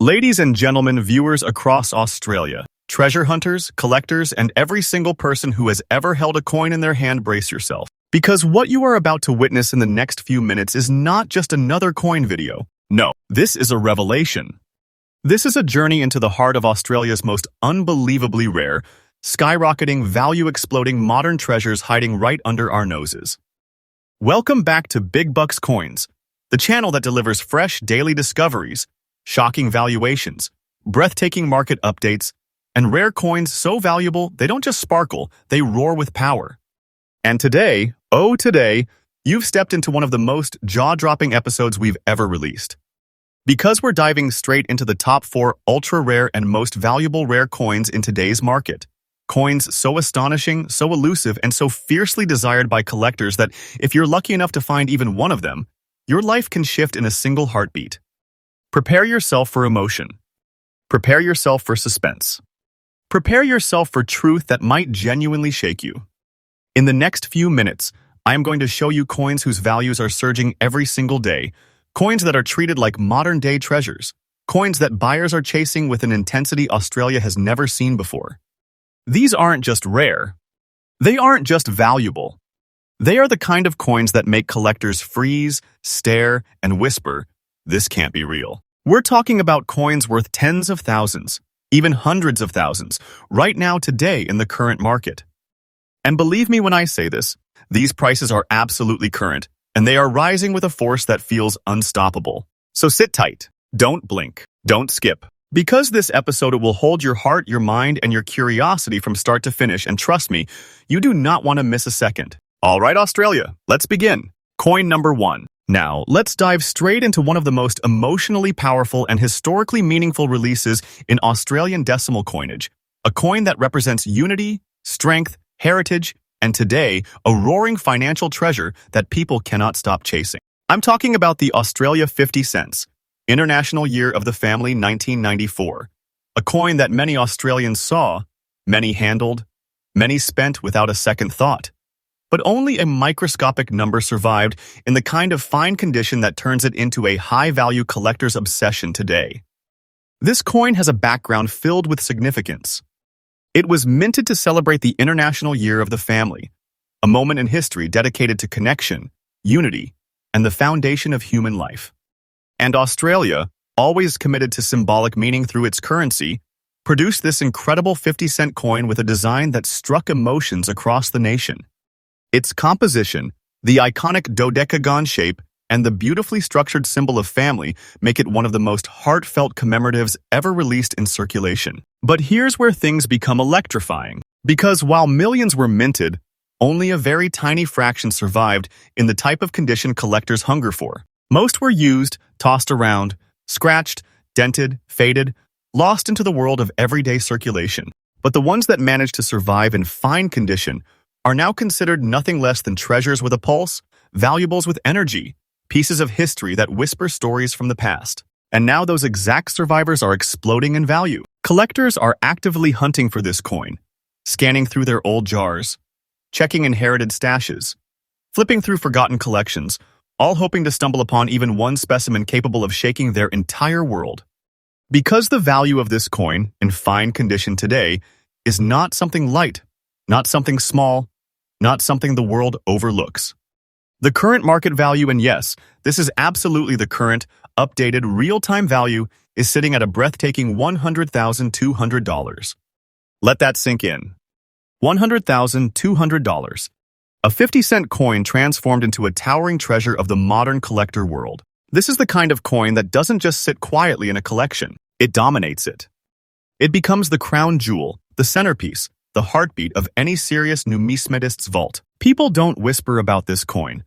Ladies and gentlemen, viewers across Australia, treasure hunters, collectors, and every single person who has ever held a coin in their hand, brace yourself. Because what you are about to witness in the next few minutes is not just another coin video. No, this is a revelation. This is a journey into the heart of Australia's most unbelievably rare, skyrocketing, value-exploding modern treasures hiding right under our noses. Welcome back to Big Bucks Coins, the channel that delivers fresh daily discoveries, shocking valuations, breathtaking market updates, and rare coins so valuable they don't just sparkle, they roar with power. And today, you've stepped into one of the most jaw-dropping episodes we've ever released. Because we're diving straight into the top 4 ultra-rare and most valuable rare coins in today's market. Coins so astonishing, so elusive, and so fiercely desired by collectors that if you're lucky enough to find even one of them, your life can shift in a single heartbeat. Prepare yourself for emotion. Prepare yourself for suspense. Prepare yourself for truth that might genuinely shake you. In the next few minutes, I am going to show you coins whose values are surging every single day, coins that are treated like modern-day treasures, coins that buyers are chasing with an intensity Australia has never seen before. These aren't just rare. They aren't just valuable. They are the kind of coins that make collectors freeze, stare, and whisper, "This can't be real." We're talking about coins worth tens of thousands, even hundreds of thousands, right now today in the current market. And believe me when I say this, these prices are absolutely current, and they are rising with a force that feels unstoppable. So sit tight, don't blink, don't skip. Because this episode will hold your heart, your mind, and your curiosity from start to finish, and trust me, you do not want to miss a second. All right, Australia, let's begin. Coin number 1. Now, let's dive straight into one of the most emotionally powerful and historically meaningful releases in Australian decimal coinage, a coin that represents unity, strength, heritage, and today, a roaring financial treasure that people cannot stop chasing. I'm talking about the Australia 50 cents, International Year of the Family 1994, a coin that many Australians saw, many handled, many spent without a second thought. But only a microscopic number survived in the kind of fine condition that turns it into a high-value collector's obsession today. This coin has a background filled with significance. It was minted to celebrate the International Year of the Family, a moment in history dedicated to connection, unity, and the foundation of human life. And Australia, always committed to symbolic meaning through its currency, produced this incredible 50-cent coin with a design that struck emotions across the nation. Its composition, the iconic dodecagon shape, and the beautifully structured symbol of family make it one of the most heartfelt commemoratives ever released in circulation. But here's where things become electrifying. Because while millions were minted, only a very tiny fraction survived in the type of condition collectors hunger for. Most were used, tossed around, scratched, dented, faded, lost into the world of everyday circulation. But the ones that managed to survive in fine condition are now considered nothing less than treasures with a pulse, valuables with energy, pieces of history that whisper stories from the past. And now those exact survivors are exploding in value. Collectors are actively hunting for this coin, scanning through their old jars, checking inherited stashes, flipping through forgotten collections, all hoping to stumble upon even one specimen capable of shaking their entire world. Because the value of this coin, in fine condition today, is not something light, not something small, not something the world overlooks. The current market value, and yes, this is absolutely the current, updated, real-time value, is sitting at a breathtaking $100,200. Let that sink in. $100,200. A 50-cent coin transformed into a towering treasure of the modern collector world. This is the kind of coin that doesn't just sit quietly in a collection. It dominates it. It becomes the crown jewel, the centerpiece, the heartbeat of any serious numismatist's vault. People don't whisper about this coin.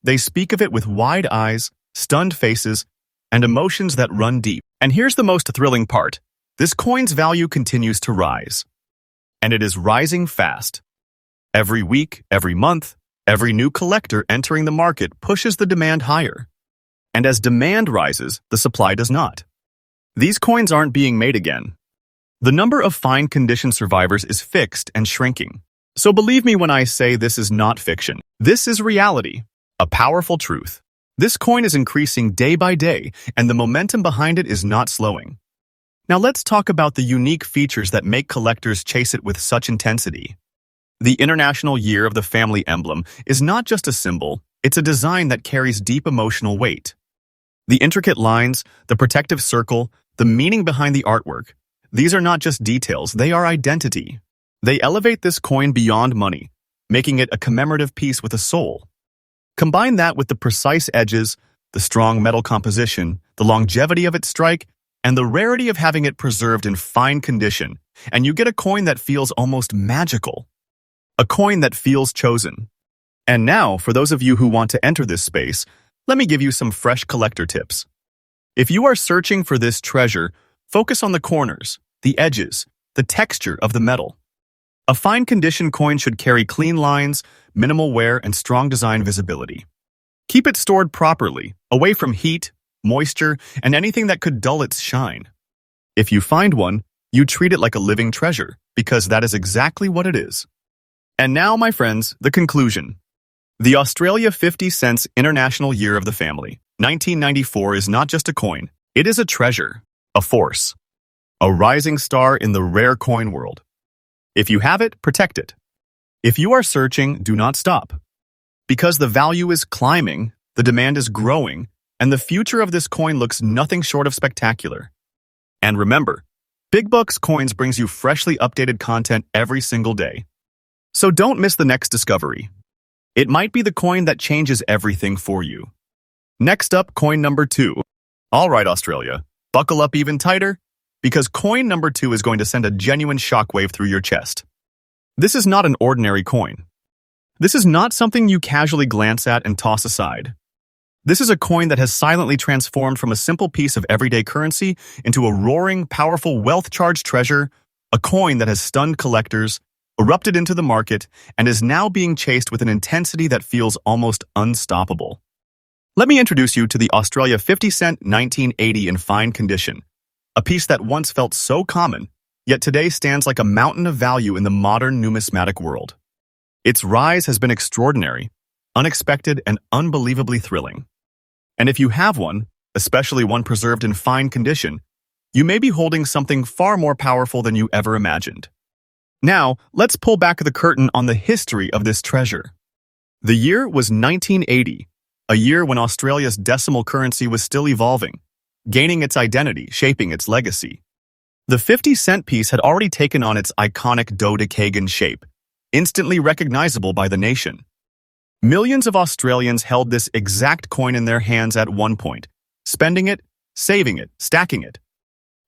They speak of it with wide eyes, stunned faces, and emotions that run deep. And here's the most thrilling part. This coin's value continues to rise. And it is rising fast. Every week, every month, every new collector entering the market pushes the demand higher. And as demand rises, the supply does not. These coins aren't being made again. The number of fine condition survivors is fixed and shrinking. So believe me when I say this is not fiction. This is reality, a powerful truth. This coin is increasing day by day, and the momentum behind it is not slowing. Now let's talk about the unique features that make collectors chase it with such intensity. The International Year of the Family emblem is not just a symbol, it's a design that carries deep emotional weight. The intricate lines, the protective circle, the meaning behind the artwork, these are not just details, they are identity. They elevate this coin beyond money, making it a commemorative piece with a soul. Combine that with the precise edges, the strong metal composition, the longevity of its strike, and the rarity of having it preserved in fine condition, and you get a coin that feels almost magical. A coin that feels chosen. And now, for those of you who want to enter this space, let me give you some fresh collector tips. If you are searching for this treasure, focus on the corners, the edges, the texture of the metal. A fine condition coin should carry clean lines, minimal wear, and strong design visibility. Keep it stored properly, away from heat, moisture, and anything that could dull its shine. If you find one, you treat it like a living treasure, because that is exactly what it is. And now, my friends, the conclusion. The Australia 50 cents International Year of the Family, 1994, is not just a coin. It is a treasure, a force, a rising star in the rare coin world. If you have it, protect it. If you are searching, do not stop. Because the value is climbing, the demand is growing, and the future of this coin looks nothing short of spectacular. And remember, Big Bucks Coins brings you freshly updated content every single day. So don't miss the next discovery. It might be the coin that changes everything for you. Next up, coin number 2. All right, Australia, buckle up even tighter, because coin number 2 is going to send a genuine shockwave through your chest. This is not an ordinary coin. This is not something you casually glance at and toss aside. This is a coin that has silently transformed from a simple piece of everyday currency into a roaring, powerful, wealth-charged treasure, a coin that has stunned collectors, erupted into the market, and is now being chased with an intensity that feels almost unstoppable. Let me introduce you to the Australia 50 cent 1980 in fine condition, a piece that once felt so common, yet today stands like a mountain of value in the modern numismatic world. Its rise has been extraordinary, unexpected, and unbelievably thrilling. And if you have one, especially one preserved in fine condition, you may be holding something far more powerful than you ever imagined. Now, let's pull back the curtain on the history of this treasure. The year was 1980, a year when Australia's decimal currency was still evolving, gaining its identity, shaping its legacy. The 50-cent piece had already taken on its iconic dodecagon shape, instantly recognizable by the nation. Millions of Australians held this exact coin in their hands at one point, spending it, saving it, stacking it.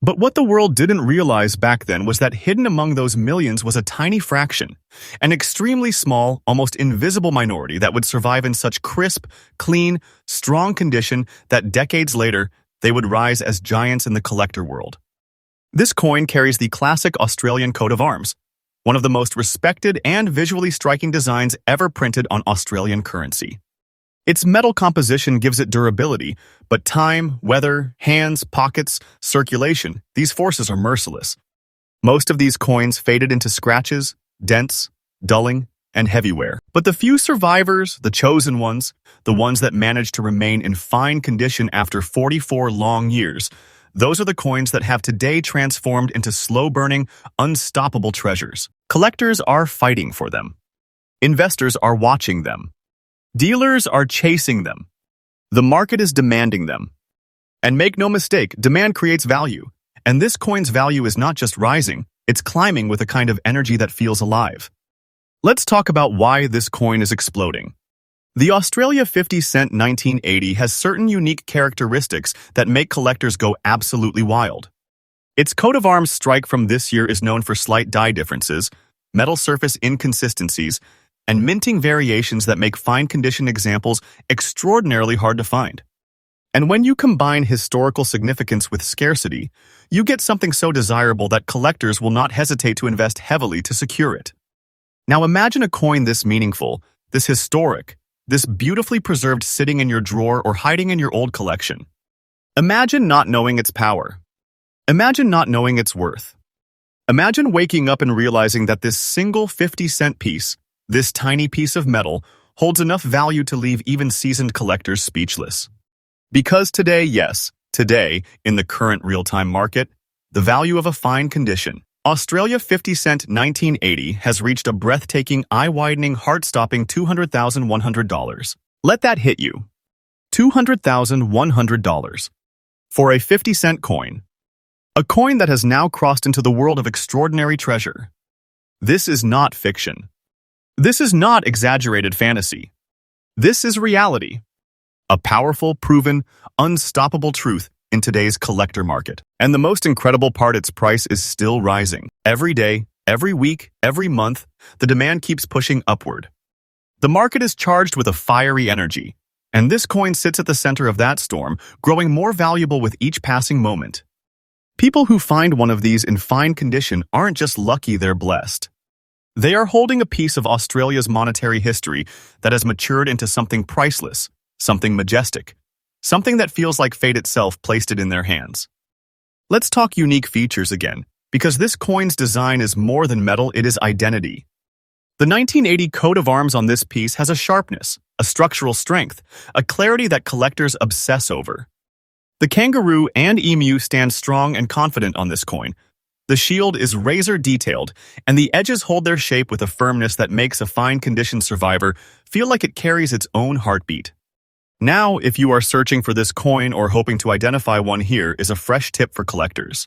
But what the world didn't realize back then was that hidden among those millions was a tiny fraction, an extremely small, almost invisible minority that would survive in such crisp, clean, strong condition that decades later, they would rise as giants in the collector world. This coin carries the classic Australian coat of arms, one of the most respected and visually striking designs ever printed on Australian currency. Its metal composition gives it durability, but time, weather, hands, pockets, circulation, these forces are merciless. Most of these coins faded into scratches, dents, dulling, and heavy wear. But the few survivors, the chosen ones, the ones that managed to remain in fine condition after 44 long years, those are the coins that have today transformed into slow-burning, unstoppable treasures. Collectors are fighting for them. Investors are watching them. Dealers are chasing them. The market is demanding them. And make no mistake, demand creates value. And this coin's value is not just rising, it's climbing with a kind of energy that feels alive. Let's talk about why this coin is exploding. The Australia 50 cent 1980 has certain unique characteristics that make collectors go absolutely wild. Its coat of arms strike from this year is known for slight die differences, metal surface inconsistencies, and minting variations that make fine condition examples extraordinarily hard to find. And when you combine historical significance with scarcity, you get something so desirable that collectors will not hesitate to invest heavily to secure it. Now imagine a coin this meaningful, this historic, this beautifully preserved sitting in your drawer or hiding in your old collection. Imagine not knowing its power. Imagine not knowing its worth. Imagine waking up and realizing that this single 50-cent piece, this tiny piece of metal, holds enough value to leave even seasoned collectors speechless. Because today, yes, today, in the current real-time market, the value of a fine condition. Australia 50 cent 1980 has reached a breathtaking, eye-widening, heart-stopping $200,100. Let that hit you. $200,100 for a 50-cent coin. A coin that has now crossed into the world of extraordinary treasure. This is not fiction. This is not exaggerated fantasy. This is reality. A powerful, proven, unstoppable truth in today's collector market. And the most incredible part, its price is still rising. Every day, every week, every month, the demand keeps pushing upward. The market is charged with a fiery energy, and this coin sits at the center of that storm, growing more valuable with each passing moment. People who find one of these in fine condition aren't just lucky, they're blessed. They are holding a piece of Australia's monetary history that has matured into something priceless, something majestic, something that feels like fate itself placed it in their hands. Let's talk unique features again, because this coin's design is more than metal, it is identity. The 1980 coat of arms on this piece has a sharpness, a structural strength, a clarity that collectors obsess over. The kangaroo and emu stand strong and confident on this coin. The shield is razor-detailed, and the edges hold their shape with a firmness that makes a fine-condition survivor feel like it carries its own heartbeat. Now, if you are searching for this coin or hoping to identify one, here is a fresh tip for collectors.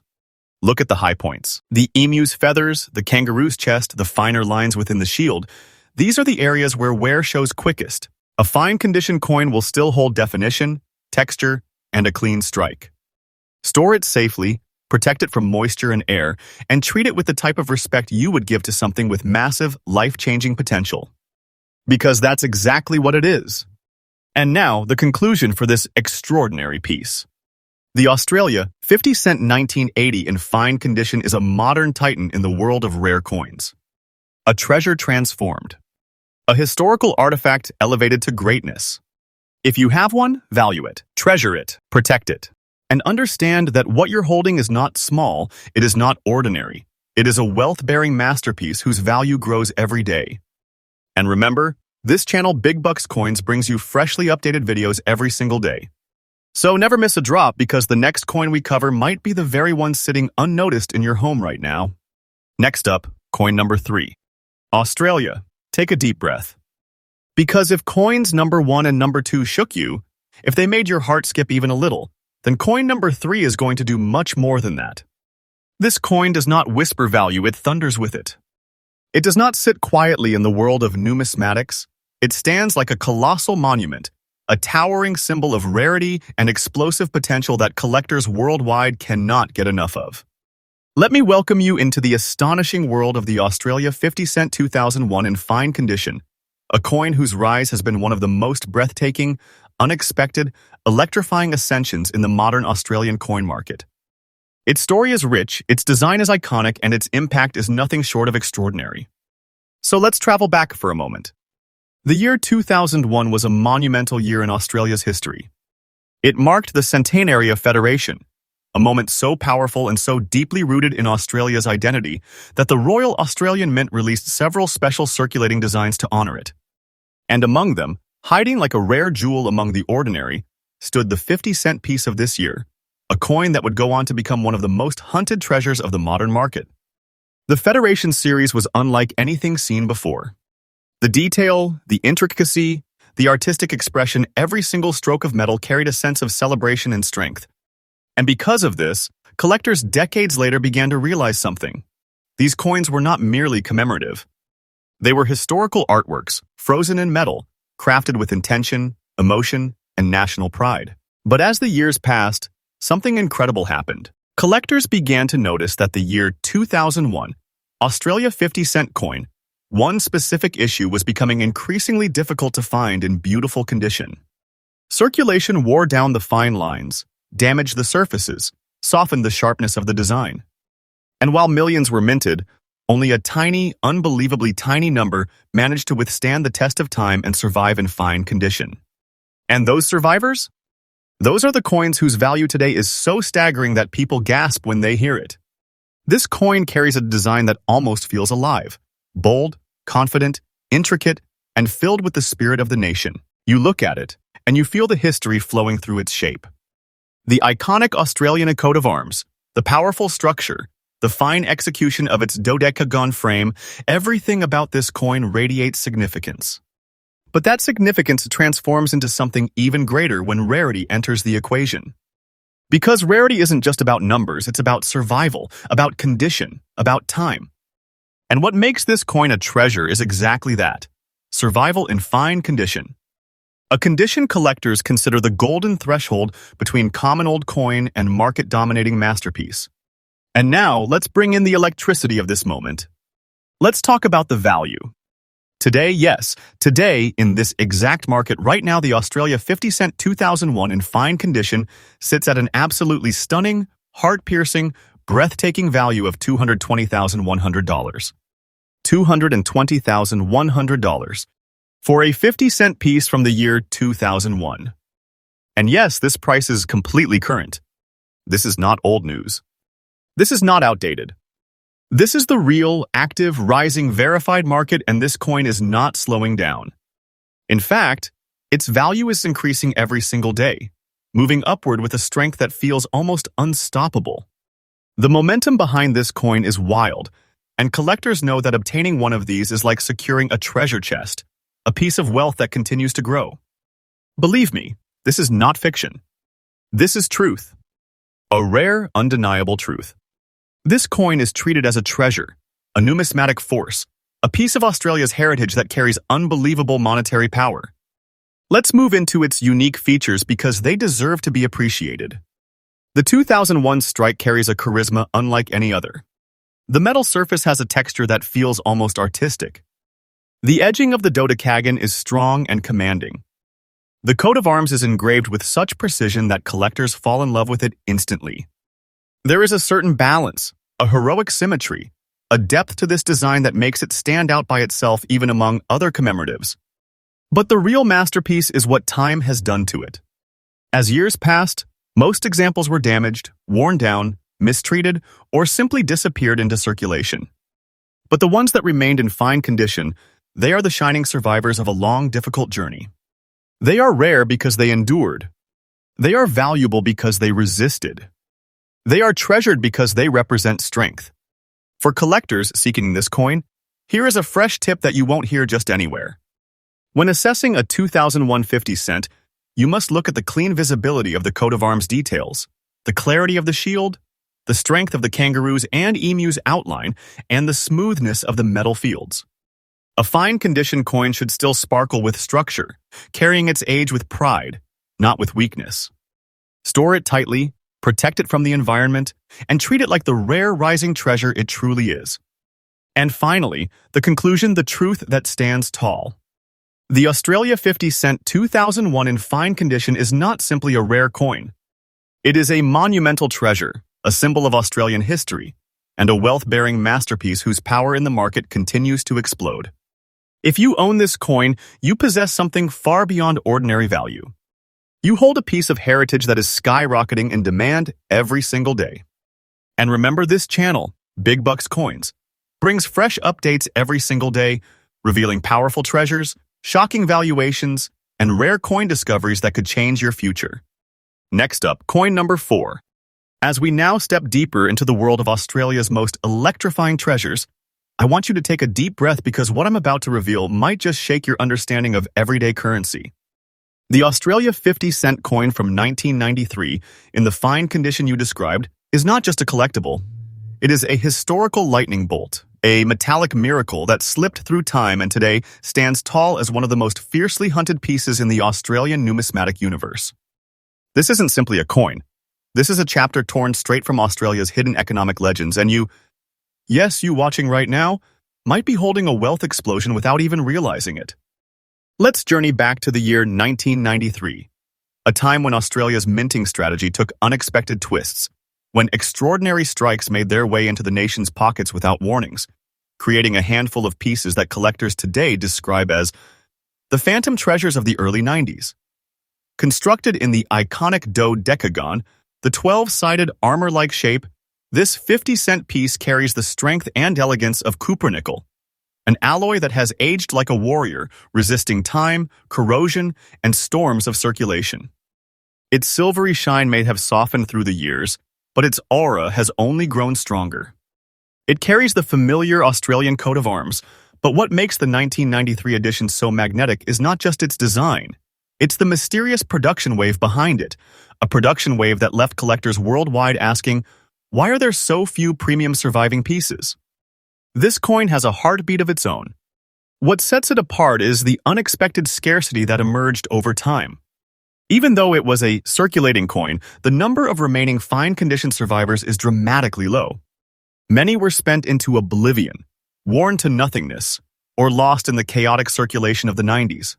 Look at the high points. The emu's feathers, the kangaroo's chest, the finer lines within the shield. These are the areas where wear shows quickest. A fine-condition coin will still hold definition, texture, and a clean strike. Store it safely, protect it from moisture and air, and treat it with the type of respect you would give to something with massive, life-changing potential. Because that's exactly what it is. And now, the conclusion for this extraordinary piece. The Australia 50 cent 1980 in fine condition is a modern titan in the world of rare coins. A treasure transformed. A historical artifact elevated to greatness. If you have one, value it, treasure it, protect it, and understand that what you're holding is not small, it is not ordinary. It is a wealth-bearing masterpiece whose value grows every day. And remember, this channel Big Bucks Coins brings you freshly updated videos every single day. So never miss a drop, because the next coin we cover might be the very one sitting unnoticed in your home right now. Next up, coin number 3. Australia. Take a deep breath. Because if coins number 1 and number 2 shook you, if they made your heart skip even a little, then coin number 3 is going to do much more than that. This coin does not whisper value, it thunders with it. It does not sit quietly in the world of numismatics. It stands like a colossal monument, a towering symbol of rarity and explosive potential that collectors worldwide cannot get enough of. Let me welcome you into the astonishing world of the Australia 50 cent 2001 in fine condition, a coin whose rise has been one of the most breathtaking, unexpected, electrifying ascensions in the modern Australian coin market. Its story is rich, its design is iconic, and its impact is nothing short of extraordinary. So let's travel back for a moment. The year 2001 was a monumental year in Australia's history. It marked the centenary of Federation, a moment so powerful and so deeply rooted in Australia's identity that the Royal Australian Mint released several special circulating designs to honor it. And among them, hiding like a rare jewel among the ordinary, stood the 50-cent piece of this year, a coin that would go on to become one of the most hunted treasures of the modern market. The Federation series was unlike anything seen before. The detail, the intricacy, the artistic expression, every single stroke of metal carried a sense of celebration and strength. And because of this, collectors decades later began to realize something. These coins were not merely commemorative. They were historical artworks, frozen in metal, crafted with intention, emotion, and national pride. But as the years passed, something incredible happened. Collectors began to notice that the year 2001, Australia 50 cent coin, one specific issue was becoming increasingly difficult to find in beautiful condition. Circulation wore down the fine lines, damaged the surfaces, softened the sharpness of the design. And while millions were minted, only a tiny, unbelievably tiny number managed to withstand the test of time and survive in fine condition. And those survivors? Those are the coins whose value today is so staggering that people gasp when they hear it. This coin carries a design that almost feels alive. Bold, confident, intricate, and filled with the spirit of the nation. You look at it, and you feel the history flowing through its shape. The iconic Australian coat of arms, The powerful structure, the fine execution of its dodecagon frame, everything about this coin radiates significance. But that significance transforms into something even greater when rarity enters the equation. Because rarity isn't just about numbers, it's about survival, about condition, about time. And what makes this coin a treasure is exactly that: survival in fine condition. A condition collectors consider the golden threshold between common old coin and market-dominating masterpiece. And now, let's bring in the electricity of this moment. Let's talk about the value. Today, in this exact market right now, the Australia 50-cent 2001 in fine condition sits at an absolutely stunning, heart-piercing, breathtaking value of $220,100. $220,100 for a 50-cent piece from the year 2001. And yes, this price is completely current. This is not old news. This is not outdated. This is the real, active, rising, verified market, and this coin is not slowing down. In fact, its value is increasing every single day, moving upward with a strength that feels almost unstoppable. The momentum behind this coin is wild, and collectors know that obtaining one of these is like securing a treasure chest, a piece of wealth that continues to grow. Believe me, this is not fiction. This is truth. A rare, undeniable truth. This coin is treated as a treasure, a numismatic force, a piece of Australia's heritage that carries unbelievable monetary power. Let's move into its unique features because they deserve to be appreciated. The 2001 strike carries a charisma unlike any other. The metal surface has a texture that feels almost artistic. The edging of the dodecagon is strong and commanding. The coat of arms is engraved with such precision that collectors fall in love with it instantly. There is a certain balance, a heroic symmetry, a depth to this design that makes it stand out by itself even among other commemoratives. But the real masterpiece is what time has done to it. As years passed, most examples were damaged, worn down, mistreated, or simply disappeared into circulation. But the ones that remained in fine condition, they are the shining survivors of a long, difficult journey. They are rare because they endured. They are valuable because they resisted. They are treasured because they represent strength. For collectors seeking this coin, here is a fresh tip that you won't hear just anywhere. When assessing a 2001 50-cent, you must look at the clean visibility of the coat of arms details, the clarity of the shield, the strength of the kangaroo's and emu's outline, and the smoothness of the metal fields. A fine condition coin should still sparkle with structure, carrying its age with pride, not with weakness. Store it tightly, protect it from the environment, and treat it like the rare rising treasure it truly is. And finally, the conclusion, the truth that stands tall. The Australia 50-cent 2001 in fine condition is not simply a rare coin. It is a monumental treasure, a symbol of Australian history, and a wealth-bearing masterpiece whose power in the market continues to explode. If you own this coin, you possess something far beyond ordinary value. You hold a piece of heritage that is skyrocketing in demand every single day. And remember, this channel, Big Bucks Coins, brings fresh updates every single day, revealing powerful treasures, shocking valuations, and rare coin discoveries that could change your future. Next up, coin number 4. As we now step deeper into the world of Australia's most electrifying treasures, I want you to take a deep breath because what I'm about to reveal might just shake your understanding of everyday currency. The Australia 50-cent coin from 1993, in the fine condition you described, is not just a collectible. It is a historical lightning bolt, a metallic miracle that slipped through time and today stands tall as one of the most fiercely hunted pieces in the Australian numismatic universe. This isn't simply a coin. This is a chapter torn straight from Australia's hidden economic legends, and you watching right now, might be holding a wealth explosion without even realizing it. Let's journey back to the year 1993, a time when Australia's minting strategy took unexpected twists, when extraordinary strikes made their way into the nation's pockets without warnings, creating a handful of pieces that collectors today describe as the phantom treasures of the early 90s. Constructed in the iconic dodecagon, the 12-sided armor-like shape, this 50-cent piece carries the strength and elegance of cupronickel, an alloy that has aged like a warrior, resisting time, corrosion, and storms of circulation. Its silvery shine may have softened through the years, but its aura has only grown stronger. It carries the familiar Australian coat of arms, but what makes the 1993 edition so magnetic is not just its design. It's the mysterious production wave behind it, a production wave that left collectors worldwide asking, why are there so few premium surviving pieces? This coin has a heartbeat of its own. What sets it apart is the unexpected scarcity that emerged over time. Even though it was a circulating coin, the number of remaining fine-condition survivors is dramatically low. Many were spent into oblivion, worn to nothingness, or lost in the chaotic circulation of the 90s.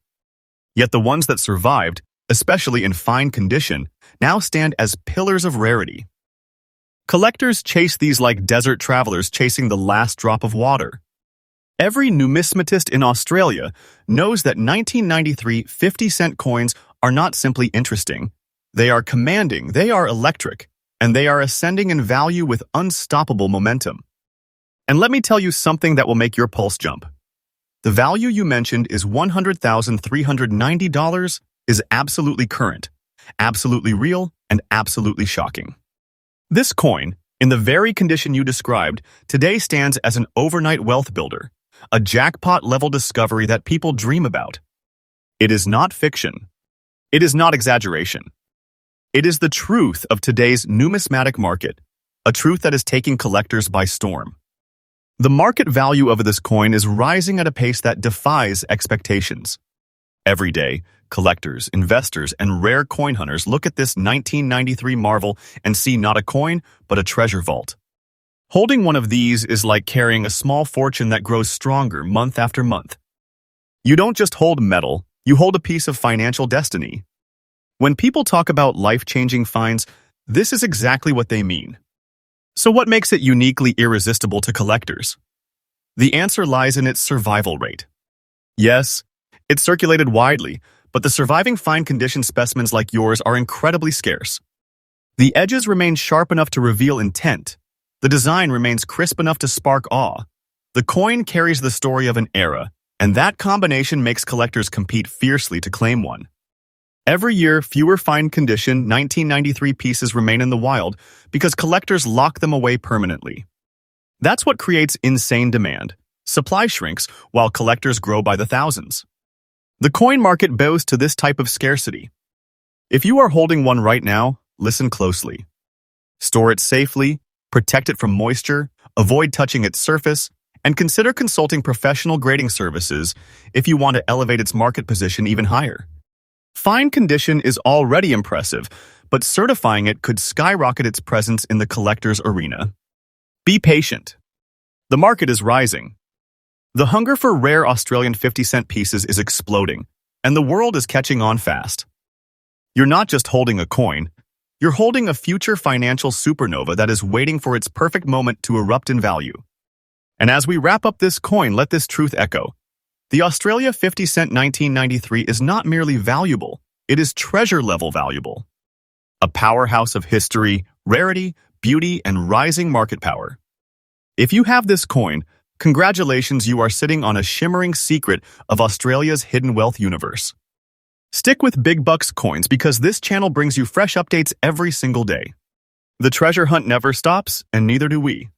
Yet the ones that survived, especially in fine condition, now stand as pillars of rarity. Collectors chase these like desert travelers chasing the last drop of water. Every numismatist in Australia knows that 1993 50-cent coins are not simply interesting. They are commanding, they are electric, and they are ascending in value with unstoppable momentum. And let me tell you something that will make your pulse jump. The value you mentioned is $100,390 is absolutely current, absolutely real, and absolutely shocking. This coin, in the very condition you described, today stands as an overnight wealth builder, a jackpot-level discovery that people dream about. It is not fiction. It is not exaggeration. It is the truth of today's numismatic market, a truth that is taking collectors by storm. The market value of this coin is rising at a pace that defies expectations. Every day, collectors, investors, and rare coin hunters look at this 1993 marvel and see not a coin, but a treasure vault. Holding one of these is like carrying a small fortune that grows stronger month after month. You don't just hold metal, you hold a piece of financial destiny. When people talk about life-changing finds, this is exactly what they mean. So what makes it uniquely irresistible to collectors? The answer lies in its survival rate. Yes, it's circulated widely, but the surviving fine-condition specimens like yours are incredibly scarce. The edges remain sharp enough to reveal intent. The design remains crisp enough to spark awe. The coin carries the story of an era, and that combination makes collectors compete fiercely to claim one. Every year, fewer fine-condition 1993 pieces remain in the wild because collectors lock them away permanently. That's what creates insane demand. Supply shrinks while collectors grow by the thousands. The coin market bows to this type of scarcity. If you are holding one right now, listen closely. Store it safely, protect it from moisture, avoid touching its surface, and consider consulting professional grading services if you want to elevate its market position even higher. Fine condition is already impressive, but certifying it could skyrocket its presence in the collector's arena. Be patient. The market is rising. The hunger for rare Australian 50-cent pieces is exploding, and the world is catching on fast. You're not just holding a coin, you're holding a future financial supernova that is waiting for its perfect moment to erupt in value. And as we wrap up this coin, let this truth echo. The Australia 50-cent 1993 is not merely valuable, it is treasure-level valuable. A powerhouse of history, rarity, beauty, and rising market power. If you have this coin, congratulations, you are sitting on a shimmering secret of Australia's hidden wealth universe. Stick with Big Bucks Coins because this channel brings you fresh updates every single day. The treasure hunt never stops, and neither do we.